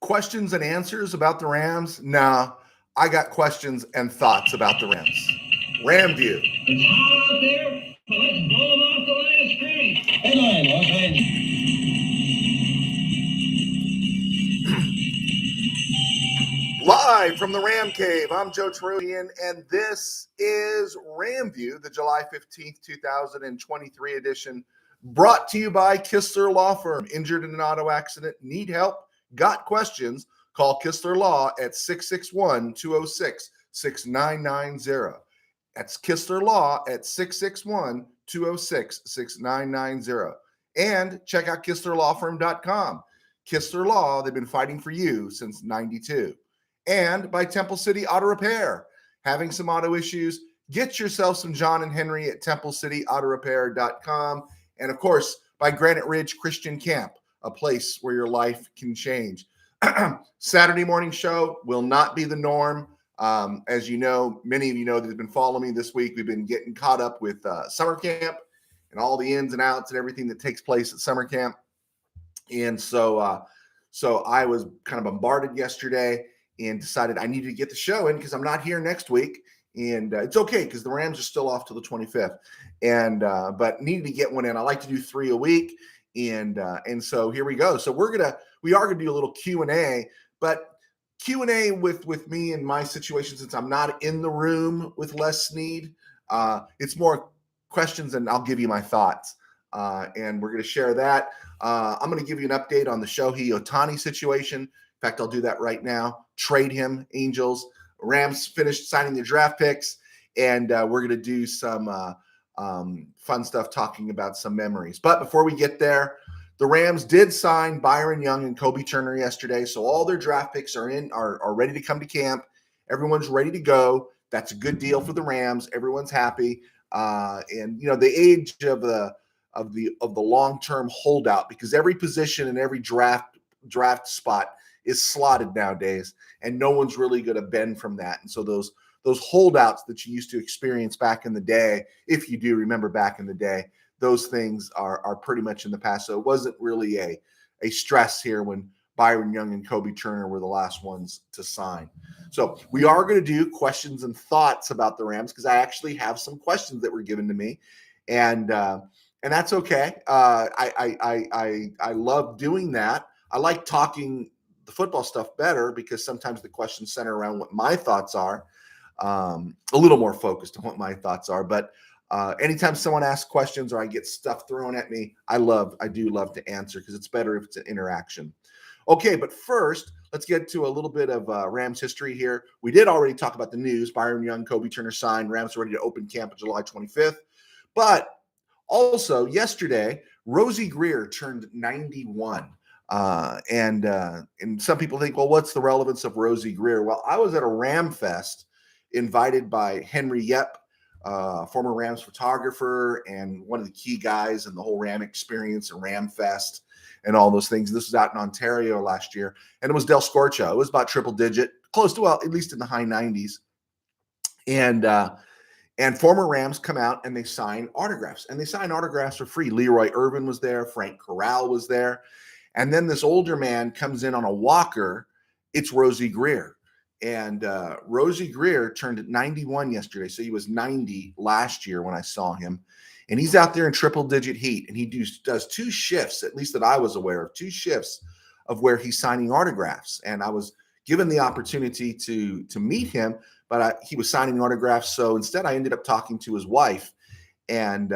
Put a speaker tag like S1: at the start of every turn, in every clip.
S1: questions and answers about the Rams? Nah, I got questions and thoughts about the Rams. RamView.
S2: It's hot out there, but let's blow them off the line of scrimmage. Headline, Los Angeles.
S1: Live from the Ram Cave, I'm Joe Terrellian, and this is RamView, the July 15th, 2023 edition, brought to you by Kistler Law Firm. Injured in an auto accident? Need help? Got questions? Call Kistler Law at 661-206-6990. That's Kistler Law at 661-206-6990. And check out KistlerLawFirm.com. Kistler Law, they've been fighting for you since 92. And by Temple City Auto Repair. Having some auto issues? Get yourself some John and Henry at TempleCityAutoRepair.com. And of course, by Granite Ridge Christian Camp, a place where your life can change. Saturday morning show will not be the norm. As you know, many of you know that have been following me this week. We've been getting caught up with summer camp and all the ins and outs and everything that takes place at summer camp. And so I was kind of bombarded yesterday and decided I needed to get the show in because I'm not here next week. And it's okay because the Rams are still off till the 25th. And but needed to get one in. I like to do 3 a week. And so here we go. So we are gonna do a little Q&A, but Q&A with me and my situation, since I'm not in the room with Les Snead, it's more questions and I'll give you my thoughts. And we're going to share that. I'm going to give you an update on the Shohei Ohtani situation. In fact, I'll do that right now. Trade him, Angels. Rams finished signing their draft picks, and we're going to do some fun stuff talking about some memories. But before we get there, the Rams did sign Byron Young and Kobe Turner yesterday, so all their draft picks are ready to come to camp. Everyone's ready to go. That's a good deal for the Rams. Everyone's happy. And you know, the age of the long-term holdout, because every position and every draft spot is slotted nowadays, and no one's really going to bend from that. And so those holdouts that you used to experience back in the day, if you do remember back in the day, those things are pretty much in the past. So it wasn't really a stress here when Byron Young and Kobe Turner were the last ones to sign. So we are going to do questions and thoughts about the Rams because I actually have some questions that were given to me, and that's okay. I love doing that. I like talking the football stuff better because sometimes the questions center around what my thoughts are, a little more focused on what my thoughts are. But anytime someone asks questions or I get stuff thrown at me, I do love to answer because it's better if it's an interaction. Okay, but first, let's get to a little bit of Rams history here. We did already talk about the news. Byron Young, Kobe Turner signed. Rams are ready to open camp on July 25th. But also, yesterday, Rosey Grier turned 91. And some people think, well, what's the relevance of Rosey Grier? Well, I was at a Ram Fest invited by Henry Yep, former Rams photographer and one of the key guys in the whole Ram experience and Ram Fest and all those things. This was out in Ontario last year, and it was Del Scorcho. It was about triple digit, close to, well, at least in the high 90s. And former Rams come out and they sign autographs, and they sign autographs for free. Leroy Irvin was there. Frank Corral was there. And then this older man comes in on a walker. It's Rosey Grier. And Rosey Grier turned 91 yesterday. So he was 90 last year when I saw him. And he's out there in triple-digit heat. And he does 2 shifts, at least that I was aware of, 2 shifts of where he's signing autographs. And I was given the opportunity to meet him, but he was signing autographs. So instead, I ended up talking to his wife. And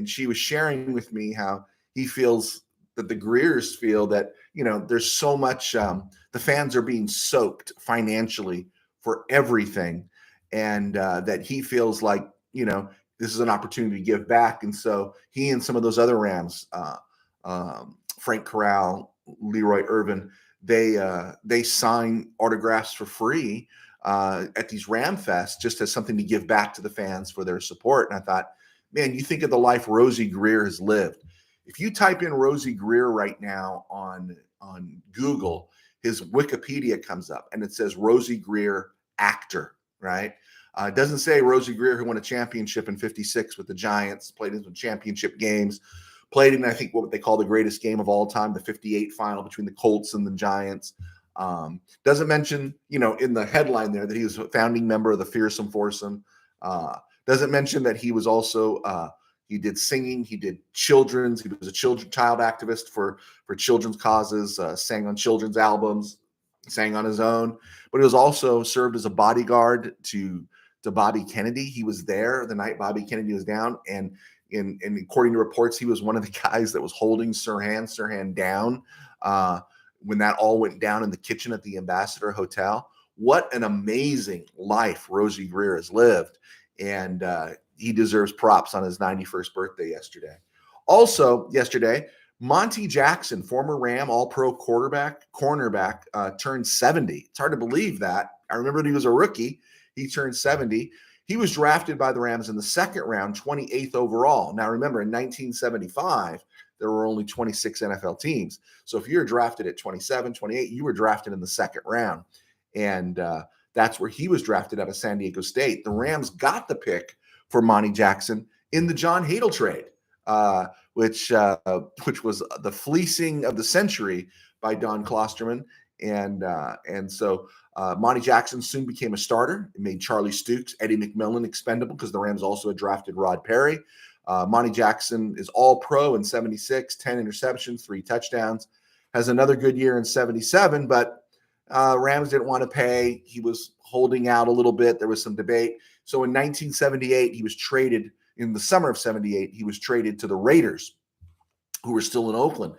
S1: she was sharing with me how he feels that the Griers feel that, you know, there's so much, the fans are being soaked financially for everything. And that he feels like, you know, this is an opportunity to give back. And so he and some of those other Rams, Frank Corral, Leroy Irvin, they sign autographs for free at these Ram Fests just as something to give back to the fans for their support. And I thought, man, you think of the life Rosey Grier has lived. If you type in Rosey Grier right now on Google, his Wikipedia comes up and it says Rosey Grier actor, right? It doesn't say Rosey Grier who won a championship in '56 with the Giants, played in some championship games, played in, I think, what they call the greatest game of all time, the '58 final between the Colts and the Giants. Doesn't mention, in the headline there that he was a founding member of the Fearsome Foursome. Doesn't mention that he was also he did singing, he did children's, he was a child activist for children's causes, sang on children's albums, sang on his own, but he was also served as a bodyguard to Bobby Kennedy. He was there the night Bobby Kennedy was down, and according to reports, he was one of the guys that was holding Sirhan down when that all went down in the kitchen at the Ambassador Hotel. What an amazing life Rosey Grier has lived, and he deserves props on his 91st birthday yesterday. Also yesterday, Monty Jackson, former Ram All-Pro cornerback, turned 70. It's hard to believe that. I remember when he was a rookie, he turned 70. He was drafted by the Rams in the second round, 28th overall. Now remember, in 1975, there were only 26 NFL teams. So if you're drafted at 27, 28, you were drafted in the second round. And that's where he was drafted out of San Diego State. The Rams got the pick for Monty Jackson in the John Hadl trade, which was the fleecing of the century by Don Klosterman. And so Monty Jackson soon became a starter. It made Charlie Stukes, Eddie McMillan expendable because the Rams also had drafted Rod Perry. Monty Jackson is all-pro in 76, 10 interceptions, 3 touchdowns. Has another good year in 77, but Rams didn't want to pay. He was holding out a little bit. There was some debate. So in 1978, he was traded. In the summer of 78, he was traded to the Raiders, who were still in Oakland.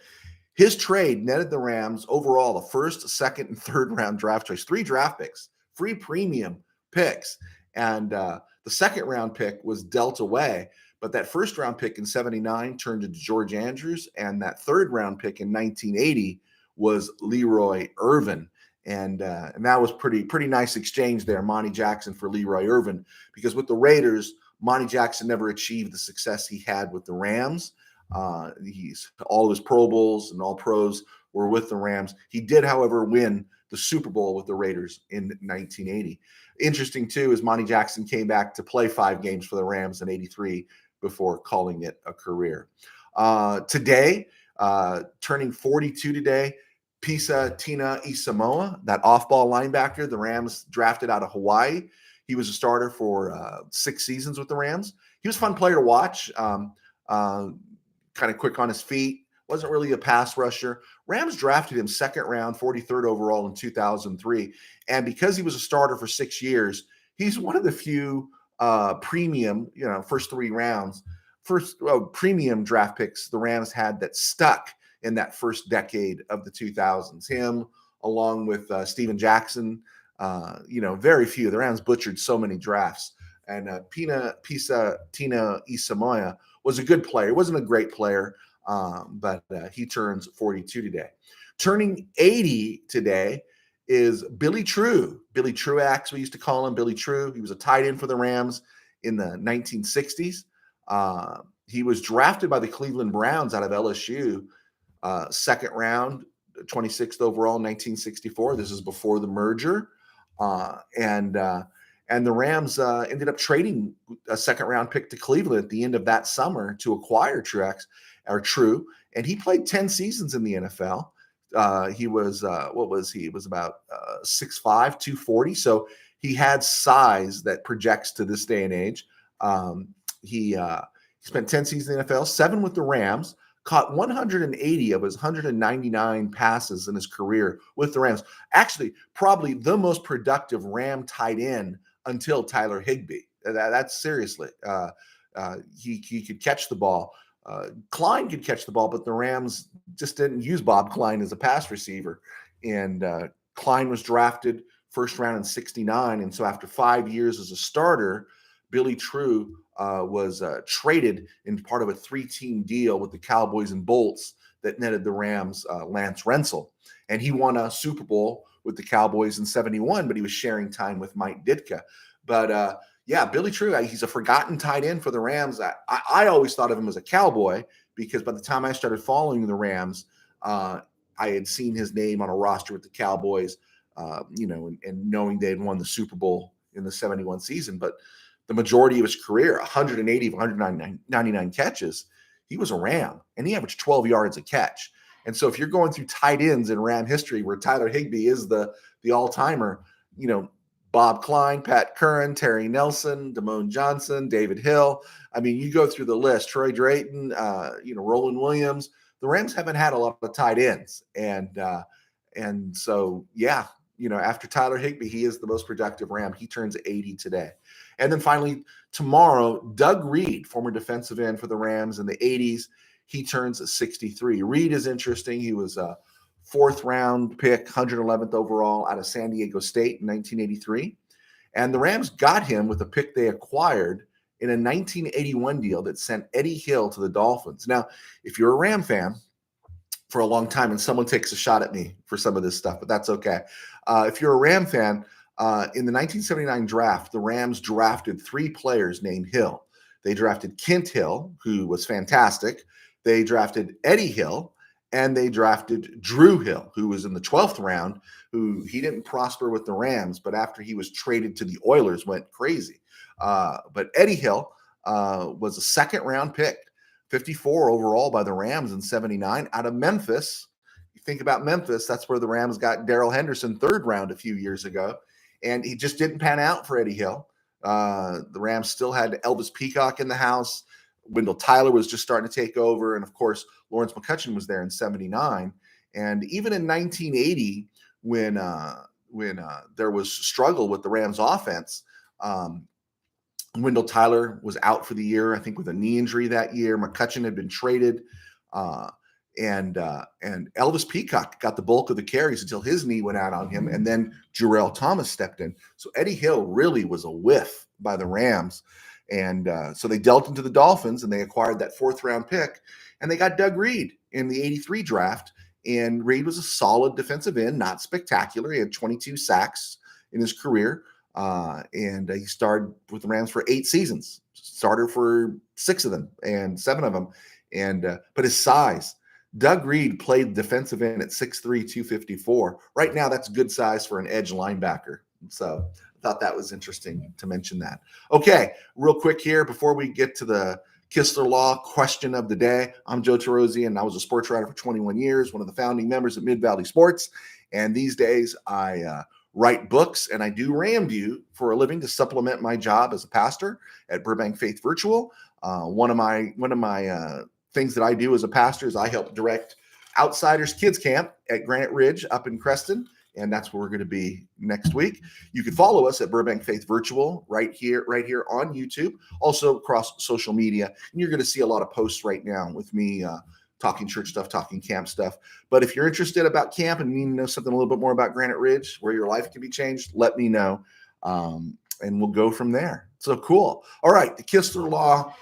S1: His trade netted the Rams overall the first, second, and third round draft choice, 3 draft picks, free premium picks. And the second round pick was dealt away. But that first round pick in 79 turned into George Andrews. And that third round pick in 1980 was Leroy Irvin. And that was pretty nice exchange there, Monty Jackson for Leroy Irvin, because with the Raiders, Monty Jackson never achieved the success he had with the Rams. All of his Pro Bowls and all pros were with the Rams. He did, however, win the Super Bowl with the Raiders in 1980. Interesting, too, is Monty Jackson came back to play 5 games for the Rams in 83 before calling it a career. Today, turning 42 today, Pisa Tina Isamoa, that off-ball linebacker the Rams drafted out of Hawaii. He was a starter for 6 seasons with the Rams. He was a fun player to watch, kind of quick on his feet, wasn't really a pass rusher. Rams drafted him second round, 43rd overall in 2003. And because he was a starter for 6 years, he's one of the few premium, first 3 rounds, premium draft picks the Rams had that stuck in that first decade of the 2000s. Him, along with Steven Jackson, very few. The Rams butchered so many drafts. And Pisa Tina Isamoa was a good player. He wasn't a great player, but he turns 42 today. Turning 80 today is Billy True. Billy Truax, we used to call him Billy True. He was a tight end for the Rams in the 1960s. He was drafted by the Cleveland Browns out of LSU, second round, 26th overall in 1964. This is before the merger. And the Rams ended up trading a second round pick to Cleveland at the end of that summer to acquire True. And he played 10 seasons in the NFL. He was, what was he? It was about 6'5", 240. So he had size that projects to this day and age. He spent 10 seasons in the NFL, 7 with the Rams, caught 180 of his 199 passes in his career with the Rams. Actually, probably the most productive Ram tight end until Tyler Higbee. That's seriously. He could catch the ball. Klein could catch the ball, but the Rams just didn't use Bob Klein as a pass receiver. And Klein was drafted first round in 69. And so after 5 years as a starter, Billy True was traded in part of a 3-team deal with the Cowboys and Bolts that netted the Rams Lance Rensel. And he won a Super Bowl with the Cowboys in 71, but he was sharing time with Mike Ditka. But Billy True, he's a forgotten tight end for the Rams. I always thought of him as a Cowboy because by the time I started following the Rams, I had seen his name on a roster with the Cowboys, and knowing they had won the Super Bowl in the 71 season. But the majority of his career, 180 of 199 catches, he was a Ram, and he averaged 12 yards a catch. And so if you're going through tight ends in Ram history, where Tyler Higbee is the all-timer, Bob Klein, Pat Curran, Terry Nelson, Damone Johnson, David Hill. I mean, you go through the list, Troy Drayton, Roland Williams. The Rams haven't had a lot of tight ends. And so, yeah, after Tyler Higbee, he is the most productive Ram. He turns 80 today. And then finally, tomorrow, Doug Reed, former defensive end for the Rams in the 80s, he turns 63. Reed is interesting. He was a fourth-round pick, 111th overall out of San Diego State in 1983. And the Rams got him with a pick they acquired in a 1981 deal that sent Eddie Hill to the Dolphins. Now, if you're a Ram fan for a long time, and someone takes a shot at me for some of this stuff, but that's okay. If you're a Ram fan, in the 1979 draft, the Rams drafted 3 players named Hill. They drafted Kent Hill, who was fantastic. They drafted Eddie Hill, and they drafted Drew Hill, who was in the 12th round, who he didn't prosper with the Rams, but after he was traded to the Oilers, went crazy. But Eddie Hill was a second-round pick, 54 overall by the Rams in 79 out of Memphis. You think about Memphis, that's where the Rams got Darrell Henderson, third round a few years ago, and he just didn't pan out for Eddie Hill. The Rams still had Elvis Peacock in the house. Wendell Tyler was just starting to take over. And of course, Lawrence McCutcheon was there in 79. And even in 1980, when there was struggle with the Rams offense, Wendell Tyler was out for the year, I think with a knee injury that year. McCutcheon had been traded. And Elvis Peacock got the bulk of the carries until his knee went out on him. And then Jarrell Thomas stepped in. So Eddie Hill really was a whiff by the Rams. And so they dealt into the Dolphins, and they acquired that fourth-round pick, and they got Doug Reed in the 83 draft. And Reed was a solid defensive end, not spectacular. He had 22 sacks in his career, and he started with the Rams for 8 seasons, starter for 6 of them and 7 of them. And but his size, Doug Reed played defensive end at 6'3", 254. Right now, that's good size for an edge linebacker. So thought that was interesting to mention that. Okay, real quick here before we get to the Kistler Law question of the day. I'm Joe Rosey, and I was a sports writer for 21 years, one of the founding members of Mid-Valley Sports. And these days I write books, and I do RamView for a living to supplement my job as a pastor at Burbank Faith Virtual. One of my things that I do as a pastor is I help direct Outsiders Kids Camp at Granite Ridge up in Creston. And that's where we're going to be next week. You can follow us at Burbank Faith Virtual right here on YouTube, also across social media. And you're going to see a lot of posts right now with me talking church stuff, talking camp stuff. But if you're interested about camp and need to know something a little bit more about Granite Ridge, where your life can be changed, let me know. And we'll go from there. So cool. All right. The Kistler Law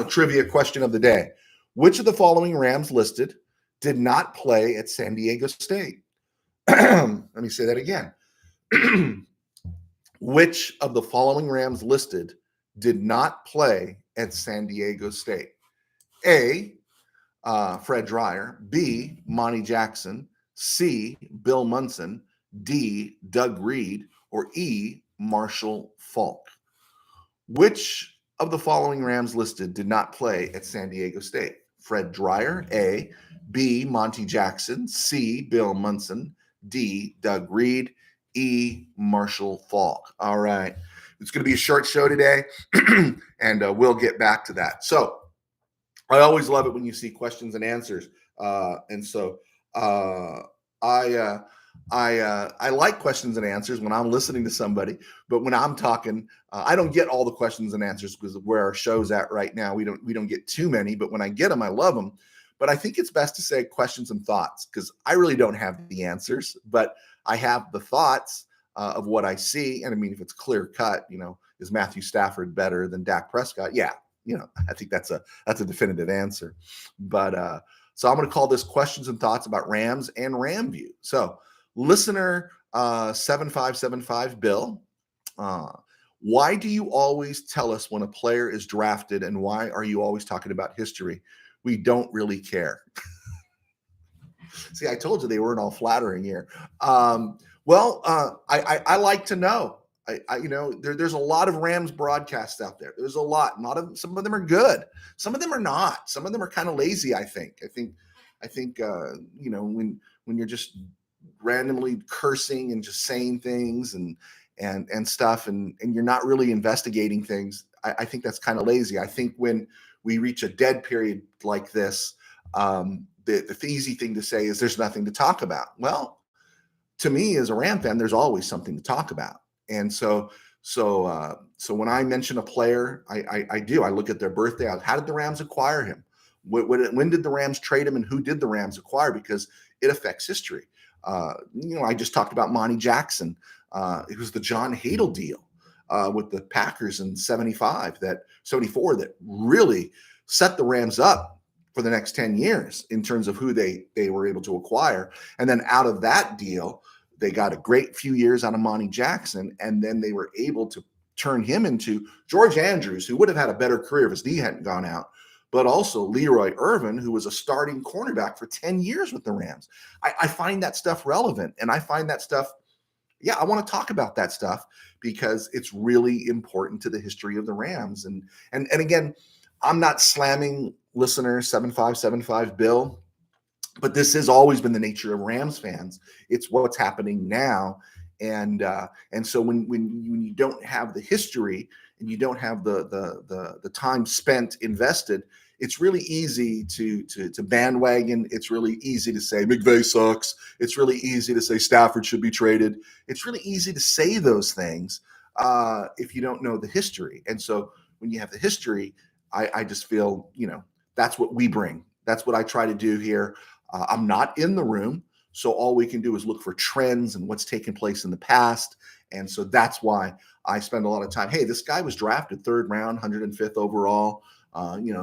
S1: trivia question of the day. Which of the following Rams listed did not play at San Diego State? Let me say that again. Which of the following Rams listed did not play at San Diego State? A, Fred Grier. B, Monty Jackson. C, Bill Munson. D, Doug Reed. Or E, Marshall Faulk. Which of the following Rams listed did not play at San Diego State? Fred Grier, A. B, Monty Jackson. C, Bill Munson. D, Doug Reed. E, Marshall Faulk. All right. It's going to be a short show today, and we'll get back to that. So I always love it when you see questions and answers. And so I like questions and answers when I'm listening to somebody, but when I'm talking, I don't get all the questions and answers because of where our show's at right now. We don't get too many, but when I get them, I love them. But I think it's best to say questions and thoughts because I really don't have the answers, but I have the thoughts of what I see. And I mean, if it's clear cut, is Matthew Stafford better than Dak Prescott? Yeah. I think that's a definitive answer. But so I'm going to call this questions and thoughts about Rams and RamView. So listener 7575 Bill, why do you always tell us when a player is drafted, and why are you always talking about history? We don't really care. See, I told you they weren't all flattering here. I like to know. There's a lot of Rams broadcasts out there. There's a lot. Some of them are good. Some of them are not. Some of them are kind of lazy. I think I think when you're just randomly cursing and just saying things and stuff, and you're not really investigating things, I think that's kind of lazy. I think when we reach a dead period like this, the easy thing to say is there's nothing to talk about. Well, to me as a Ram fan, there's always something to talk about. And so when I mention a player, I look at their birthday. How did the Rams acquire him? When did the Rams trade him, and who did the Rams acquire? Because it affects history. I just talked about Monty Jackson. It was the John Hadel deal with the Packers in 74 that really set the Rams up for the next 10 years in terms of who they were able to acquire. And then out of that deal, they got a great few years out of Monty Jackson, and then they were able to turn him into George Andrews, who would have had a better career if his knee hadn't gone out, but also Leroy Irvin, who was a starting cornerback for 10 years with the Rams. I find that stuff relevant, and I find that stuff, I want to talk about that stuff because it's really important to the history of the Rams. And again, I'm not slamming listener 7575 Bill, but this has always been the nature of Rams fans. It's what's happening now. And so when you don't have the history and you don't have the time spent invested, it's really easy to bandwagon. It's really easy to say McVay sucks. It's really easy to say Stafford should be traded. It's really easy to say those things if you don't know the history. And so when you have the history, I just feel, that's what we bring. That's what I try to do here. I'm not in the room, so all we can do is look for trends and what's taken place in the past. And so that's why I spend a lot of time. Hey, this guy was drafted 3rd round, 105th overall.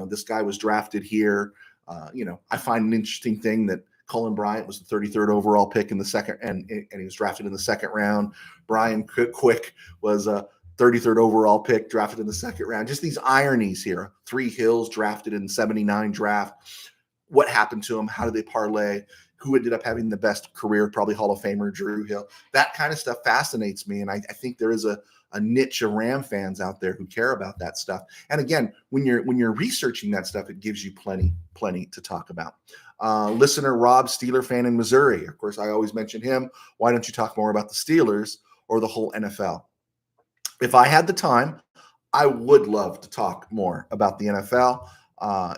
S1: This guy was drafted here. I find an interesting thing that Cullen Bryant was the 33rd overall pick in the second, and he was drafted in the 2nd round. Brian Quick was a 33rd overall pick, drafted in the 2nd round. Just these ironies here. 3 Hills drafted in the 79 draft. What happened to him? How did they parlay? Who ended up having the best career? Probably Hall of Famer Drew Hill. That kind of stuff fascinates me, and I think there is a niche of Ram fans out there who care about that stuff. And again, when you're researching that stuff, it gives you plenty to talk about. Listener Rob, Steeler fan in Missouri. Of course, I always mention him. Why don't you talk more about the Steelers or the whole NFL? If I had the time, I would love to talk more about the NFL.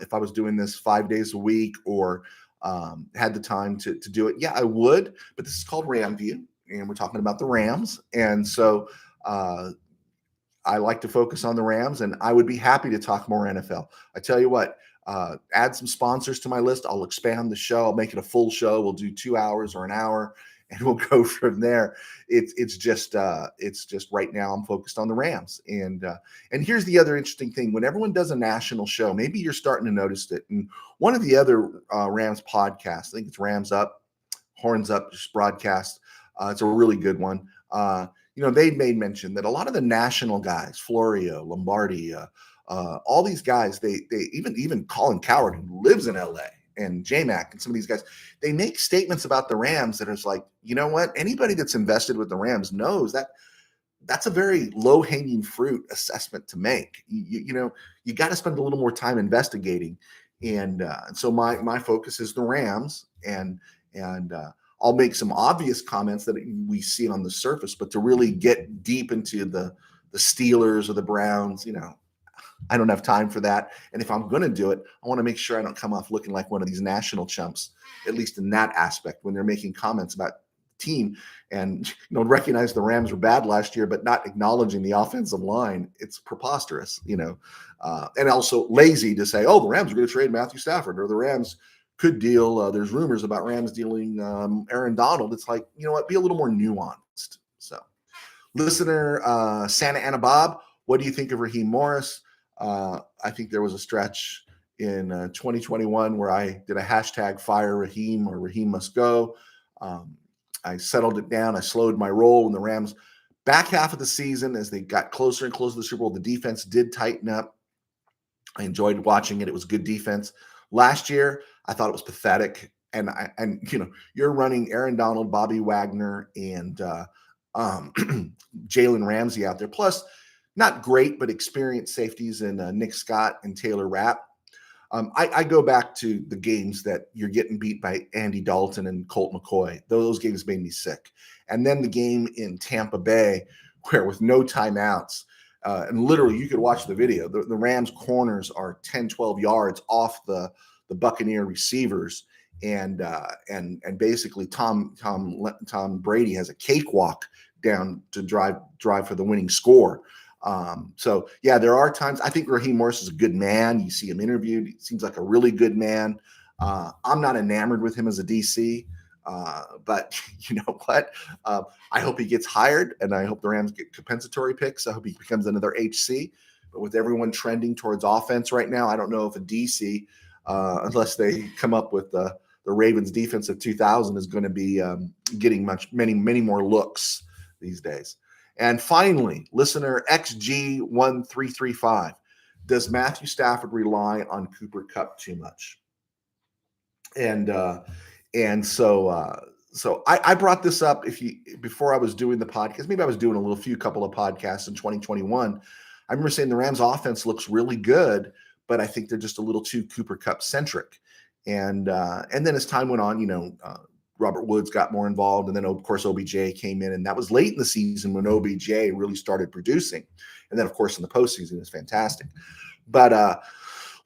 S1: If I was doing this 5 days a week or had the time to do it, I would. But this is called RamView, and we're talking about the Rams. And so I like to focus on the Rams, and I would be happy to talk more NFL. I tell you what, add some sponsors to my list. I'll expand the show. I'll make it a full show. We'll do 2 hours or an hour, and we'll go from there. It's just right now I'm focused on the Rams. And here's the other interesting thing. When everyone does a national show, maybe you're starting to notice it. And one of the other Rams podcasts, I think it's Rams Up, Horns Up just broadcast. It's a really good one. They made mention that a lot of the national guys, Florio, Lombardi, all these guys, they even Colin Cowherd, who lives in LA, and J-Mac and some of these guys, they make statements about the Rams that is like, you know what? Anybody that's invested with the Rams knows that that's a very low-hanging fruit assessment to make. You got to spend a little more time investigating. And so my focus is the Rams, and I'll make some obvious comments that we see on the surface, but to really get deep into the Steelers or the Browns, I don't have time for that. And if I'm going to do it, I want to make sure I don't come off looking like one of these national chumps, at least in that aspect, when they're making comments about the team and recognize the Rams were bad last year, but not acknowledging the offensive line. It's preposterous, and also lazy to say, oh, the Rams are going to trade Matthew Stafford, or the Rams could deal. There's rumors about Rams dealing Aaron Donald. It's like, you know what? Be a little more nuanced. So, listener Santa Ana Bob, what do you think of Raheem Morris? I think there was a stretch in 2021 where I did a hashtag fire Raheem or Raheem must go. I settled it down. I slowed my roll when the Rams back half of the season, as they got closer and closer to the Super Bowl, the defense did tighten up. I enjoyed watching it. It was good defense. Last year, I thought it was pathetic. And you're running Aaron Donald, Bobby Wagner, and Jalen Ramsey out there. Plus, not great, but experienced safeties in Nick Scott and Taylor Rapp. I go back to the games that you're getting beat by Andy Dalton and Colt McCoy. Those games made me sick. And then the game in Tampa Bay, where with no timeouts, and literally you could watch the video, the Rams corners are 10, 12 yards off the Buccaneer receivers. And basically Tom Brady has a cakewalk down to drive for the winning score. So yeah, there are times I think Raheem Morris is a good man. You see him interviewed. He seems like a really good man. I'm not enamored with him as a DC, but you know what? I hope he gets hired, and I hope the Rams get compensatory picks. I hope he becomes another HC. But with everyone trending towards offense right now, I don't know if a DC, unless they come up with the Ravens defense of 2000, is going to be getting many more looks these days. And finally, listener XG1335, does Matthew Stafford rely on Cooper Kupp too much? And so I brought this up before I was doing the podcast. Maybe I was doing a couple of podcasts in 2021. I remember saying the Rams offense looks really good, but I think they're just a little too Cooper Kupp centric. And then as time went on, Robert Woods got more involved, and then of course OBJ came in, and that was late in the season when OBJ really started producing. And then of course in the postseason, it was fantastic. But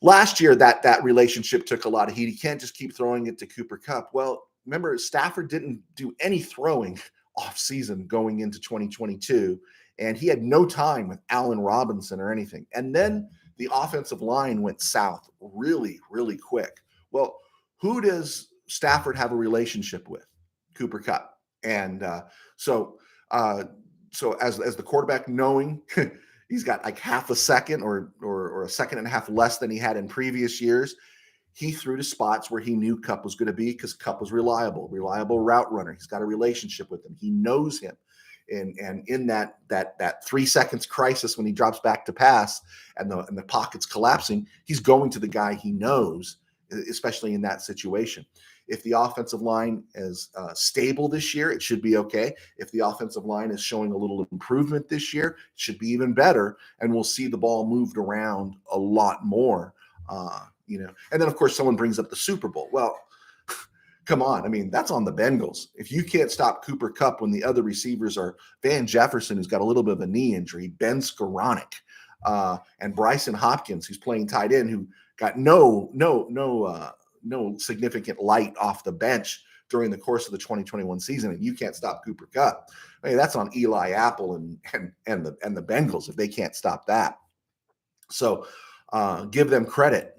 S1: last year that relationship took a lot of heat. He can't just keep throwing it to Cooper Kupp. Well, remember Stafford didn't do any throwing off season going into 2022, and he had no time with Allen Robinson or anything. And then the offensive line went south really, really quick. Well, who does Stafford have a relationship with? Cooper Kupp. And so as the quarterback, knowing he's got like half a second or a second and a half less than he had in previous years, he threw to spots where he knew Kupp was going to be, because Kupp was reliable route runner. He's got a relationship with him. He knows him. And in that 3 seconds crisis when he drops back to pass and the pocket's collapsing, he's going to the guy he knows, especially in that situation. If the offensive line is stable this year, it should be okay. If the offensive line is showing a little improvement this year, it should be even better, and we'll see the ball moved around a lot more. And then of course someone brings up the Super Bowl. Well, come on. I mean, that's on the Bengals. If you can't stop Cooper Kupp when the other receivers are Van Jefferson, who's got a little bit of a knee injury, Ben Skoranek, and Bryson Hopkins, who's playing tight end, who got no significant light off the bench during the course of the 2021 season, and you can't stop Cooper Kupp. I mean, that's on Eli Apple and the Bengals if they can't stop that. So give them credit.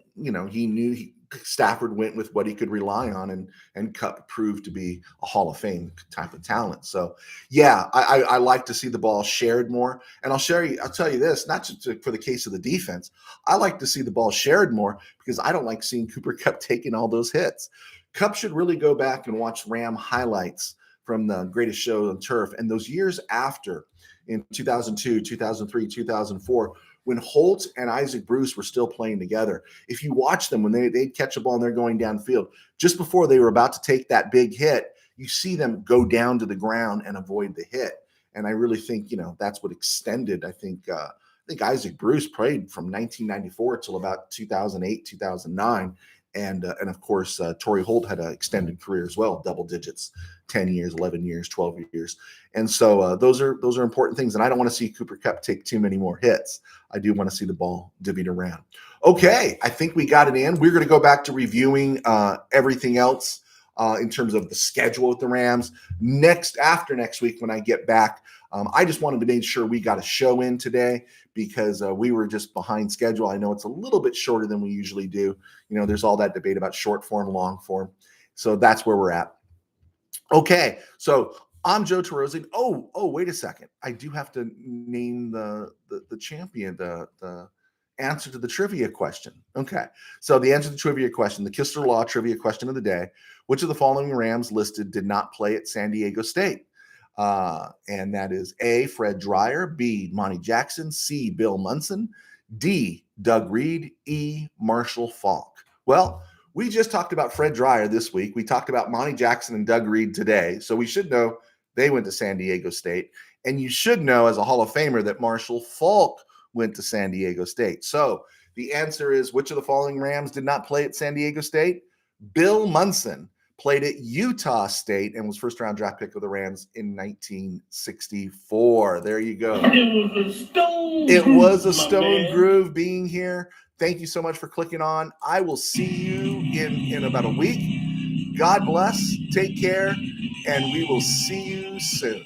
S1: He knew Stafford went with what he could rely on, and Kupp proved to be a Hall of Fame type of talent. So yeah, I like to see the ball shared more. And I'll tell you this, not just for the case of the defense, I like to see the ball shared more because I don't like seeing Cooper Kupp taking all those hits. Kupp should really go back and watch Ram highlights from the Greatest Show on Turf and those years after, in 2002, 2003, 2004, when Holt and Isaac Bruce were still playing together. If you watch them when they'd catch a ball and they're going downfield, just before they were about to take that big hit, you see them go down to the ground and avoid the hit. And I really think, that's what extended. I think Isaac Bruce played from 1994 till about 2008, 2009. And of course, Torrey Holt had an extended career as well, double digits, 10 years, 11 years, 12 years. And so those are important things. And I don't want to see Cooper Kupp take too many more hits. I do want to see the ball divvied around. Okay, I think we got it in. We're going to go back to reviewing everything else in terms of the schedule with the Rams after next week when I get back. I just wanted to make sure we got a show in today because we were just behind schedule. I know it's a little bit shorter than we usually do. There's all that debate about short form, long form. So that's where we're at. Okay, so I'm Joe Rosey. Oh, wait a second. I do have to name the champion, the answer to the trivia question. Okay, so the answer to the trivia question, the Kistler Law trivia question of the day: which of the following Rams listed did not play at San Diego State? And that is A, Fred Grier, B, Monty Jackson, C, Bill Munson, D, Doug Reed, E, Marshall Faulk. Well, we just talked about Fred Grier this week. We talked about Monty Jackson and Doug Reed today. So we should know they went to San Diego State. And you should know as a Hall of Famer that Marshall Faulk went to San Diego State. So The answer is, which of the following Rams did not play at San Diego State? Bill Munson played at Utah State and was first-round draft pick of the Rams in 1964. There you go. It was a stone groove being here. Thank you so much for clicking on. I will see you in about a week. God bless. Take care. And we will see you soon.